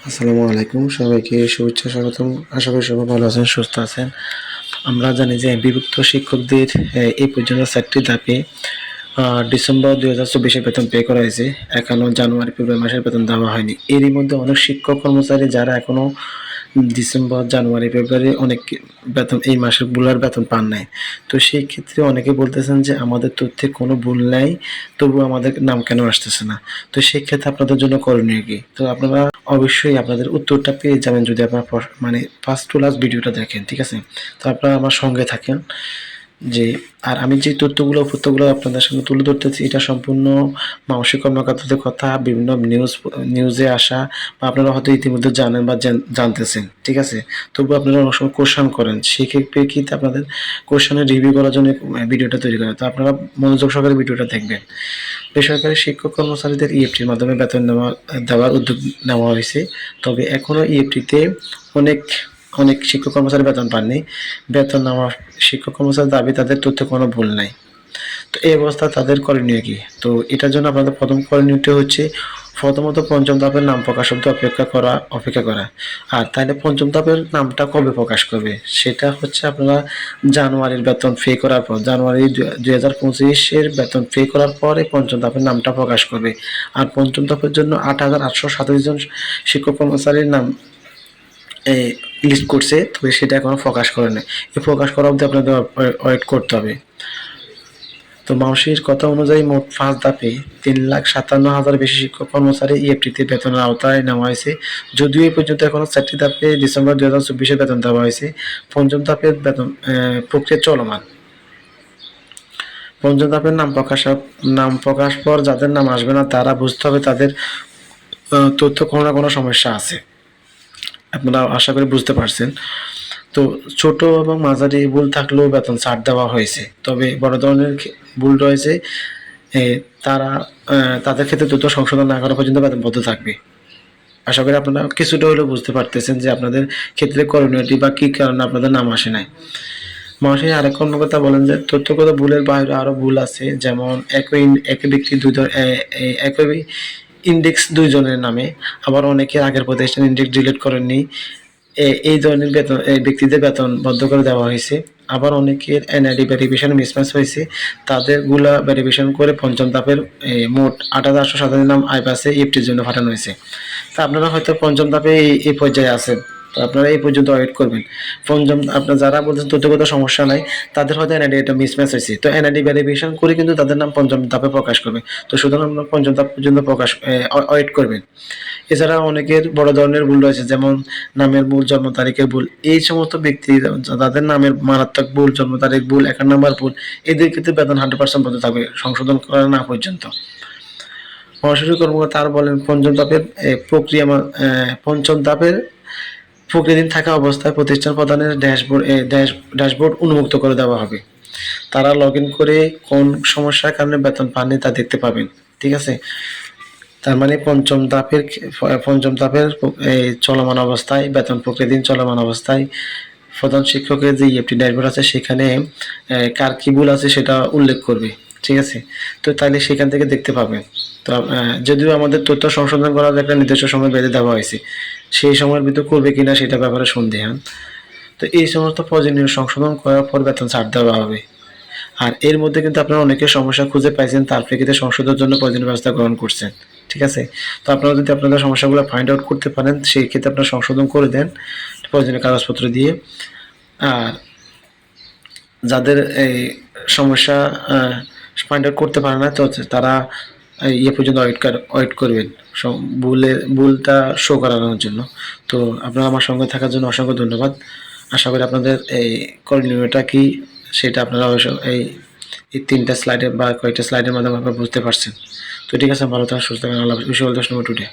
আসসালামু আলাইকুম, সবাইকে শুভেচ্ছা স্বাগতম। আশা করি সবাই ভালো আছেন, সুস্থ আছেন। আমরা জানি যে বিভক্ত শিক্ষকদের এই পর্যন্ত 4টি ধাপে ডিসেম্বর 2024 বেতন পে করা হয়েছে। এখনো জানুয়ারি ফেব্রুয়ারি মাসের বেতন দেওয়া হয়নি। এরই মধ্যে অনেক শিক্ষক কর্মচারী যারা এখনো ডিসেম্বর জানুয়ারি ফেব্রুয়ারি অনেক বেতন এই মাসেরগুলোর বেতন পান নাই। তো সেই ক্ষেত্রে অনেকে বলতেছেন যে আমাদের তথ্যে কোনো ভুল নাই, তবুও আমাদের নাম কেন আসতেছে না। তো সেই ক্ষেত্রে আপনাদের জন্য করণীয় কি? তো আপনারা অবশ্যই আপনাদের উত্তরটা পেয়ে যাবেন যদি আপনারা মানে ফার্স্ট টু লাস্ট ভিডিওটা দেখেন, ঠিক আছে? তো আপনারা আমার সঙ্গে থাকেন। যে আর আমি যে তথ্যগুলো আপনাদের সামনে তুলে ধরতেছি, এটা সম্পূর্ণ মানসিক কর্মকর্তাদের কথা, বিভিন্ন নিউজে আসা, বা আপনারা হয়তো ইতিমধ্যে জানেন বা জানতেছেন, ঠিক আছে? তবুও আপনারা অনেক সময় কোশ্চেন করেন, সেক্ষেত্রে কিন্তু আপনাদের কোশ্চেনের রিভিউ করার জন্য ভিডিওটা তৈরি করা। তো আপনারা মনোযোগ সহকারে ভিডিওটা দেখবেন। বেসরকারি শিক্ষক কর্মচারীদের ইএফটির মাধ্যমে বেতন দেওয়ার উদ্যোগ নেওয়া হয়েছে। তবে এখনও ইএফটিতে অনেক অনেক শিক্ষক কর্মচারী বেতন পাননি। বেতন নেওয়া শিক্ষক কর্মচারীর দাবি তাদের তথ্যে কোনো ভুল নাই। তো এই অবস্থায় তাদের করণীয় কি? তো এটার জন্য আপনাদের প্রথম করণীয়টি হচ্ছে প্রথমত পঞ্চম ধাপের নাম প্রকাশ অবধি অপেক্ষা করা। আর তাহলে পঞ্চম ধাপের নামটা কবে প্রকাশ করবে? সেটা হচ্ছে আপনারা জানুয়ারির বেতন পে করার পর, জানুয়ারি 2025-এর বেতন পে করার পরে পঞ্চম ধাপের নামটা প্রকাশ করবে। আর পঞ্চম ধাপের জন্য 8,827 জন শিক্ষক কর্মচারীর নাম লিস্ট করছে, তবে সেটা এখনো প্রকাশ করে নাই। এই প্রকাশ করা অবধি আপনাদের ওয়েট করতে হবে। তো মাউসির কথা অনুযায়ী মোট 5 ধাপে 3,57,000 বেশি শিক্ষক কর্মচারী ইএফটিতে বেতনের আওতায় নেওয়া হয়েছে। যদিও এই পর্যন্ত এখনো 4টি ধাপে ডিসেম্বর 2024-এ বেতন দেওয়া হয়েছে। পঞ্চম ধাপের বেতন প্রক্রিয়া চলমান। পঞ্চম ধাপের নাম প্রকাশ পর যাদের নাম আসবে না, তারা বুঝতে হবে তাদের তথ্য কোনো না কোনো সমস্যা আছে। আপনারা আশা করি বুঝতে পারছেন। তো ছোট এবং মাঝারি ভুল থাকলেও বেতন ছাড় দেওয়া হয়েছে। তবে বড় ধরনের ভুল রয়েছে, তারা তাদের ক্ষেত্রে দ্রুত সংশোধন না করা পর্যন্ত বেতন বন্ধ থাকবে। আশা করি আপনারা কিছুটা হলেও বুঝতে পারতেছেন যে আপনাদের ক্ষেত্রে করণীয়টি বা কী কারণে আপনাদের নাম আসে নাই। মহাশয় আরেক কর্মকর্তা বলেন যে তথ্যগত ভুলের বাইরে আরও ভুল আছে, যেমন একই ব্যক্তি একই ইন্ডেক্স 2 জনের নামে, আবার অনেকের আগের প্রতিষ্ঠান ইন্ডেক্স ডিলিট করেননি। এই ধরনের ব্যক্তিদের বেতন বন্ধ করে দেওয়া হয়েছে। আবার অনেকের এনআইডি ভেরিফিকেশন মিসম্যাচ হয়েছে, তাদেরগুলা ভেরিফিকেশন করে পঞ্চম ধাপের মোট 8,827 নাম আইপাসে ইএফটির জন্য পাঠানো হয়েছে। তা আপনারা হয়তো পঞ্চম ধাপে এই পর্যায়ে আছেন, তো আপনারা এই পর্যন্ত ওয়েট করবেন। পঞ্চম আপনার যারা বলছেন তথ্যগত সমস্যা নাই, তাদের হয়তো এনআইডি এটা মিসম্যাচ হয়েছে, তো এনআইডি ভেরিফিকেশন করে কিন্তু তাদের নাম পঞ্চম ধাপে প্রকাশ করবে। তো সুতরাং আপনারা পঞ্চম ধাপ পর্যন্ত ওয়েট করবেন। এছাড়া অনেকের বড় ধরনের ভুল রয়েছে, যেমন নামের ভুল, জন্ম তারিখের ভুল। এই সমস্ত ব্যক্তি যাদের নামের মারাত্মক ভুল, জন্ম তারিখ ভুল, অ্যাকাউন্ট নাম্বার ভুল, এদের ক্ষেত্রে বেতন 100% বন্ধ থাকবে সংশোধন করা না পর্যন্ত। সরাসরি কর্মকর্তা আর বলেন পঞ্চম ধাপের প্রক্রিয়াধীন থাকা অবস্থায় প্রতিষ্ঠান প্রধানের ড্যাশবোর্ড উন্মুক্ত করে দেওয়া হবে। তারা লগ ইন করে কোন সমস্যার কারণে বেতন পাননি তা দেখতে পাবেন, ঠিক আছে? তার মানে পঞ্চম ধাপের চলমান অবস্থায়, বেতন প্রক্রিয়াধীন চলমান অবস্থায় প্রধান শিক্ষকের যে ইএফটি ড্যাশবোর্ড আছে, সেখানে কার কী ভুল আছে সেটা উল্লেখ করবে, ঠিক আছে? তো তাহলে সেখান থেকে দেখতে পাবেন। তো যদিও আমাদের তথ্য সংশোধন করার একটা নির্দিষ্ট সময় বেঁধে দেওয়া হয়েছে, সেই সময়ের ভিতর করবে কিনা সেটা ব্যাপারে সন্দেহান। তো এই সমস্ত প্রয়োজনীয় সংশোধন করার পর বেতন ছাড় দেওয়া হবে। আর এর মধ্যে কিন্তু আপনারা অনেকের সমস্যা খুঁজে পাইছেন, তার প্রেক্ষিতে সংশোধনের জন্য প্রয়োজনীয় ব্যবস্থা গ্রহণ করছেন, ঠিক আছে? তো আপনারা যদি আপনাদের সমস্যাগুলো ফাইন্ড আউট করতে পারেন, সেই ক্ষেত্রে আপনারা সংশোধন করে দেন প্রয়োজনীয় কাগজপত্র দিয়ে। আর যাদের এই সমস্যা ফাইন্ড আউট করতে পারে না, তো তারা পর্যন্ত ওয়েট করবেন ভুলটা শো করানোর জন্য। তো আপনারা আমার সঙ্গে থাকার জন্য অসংখ্য ধন্যবাদ। আশা করি আপনাদের এই করণীয়টা কি সেটা আপনারা অবশ্য এই 3টা স্লাইডে বা কয়েকটা স্লাইডের মাধ্যমে আপনারা বুঝতে পারছেন। তো ঠিক আছে, ভালো থাকুন, সুস্থ থাকুন। আল্লাহ হাফেজ। Wish you all the best today.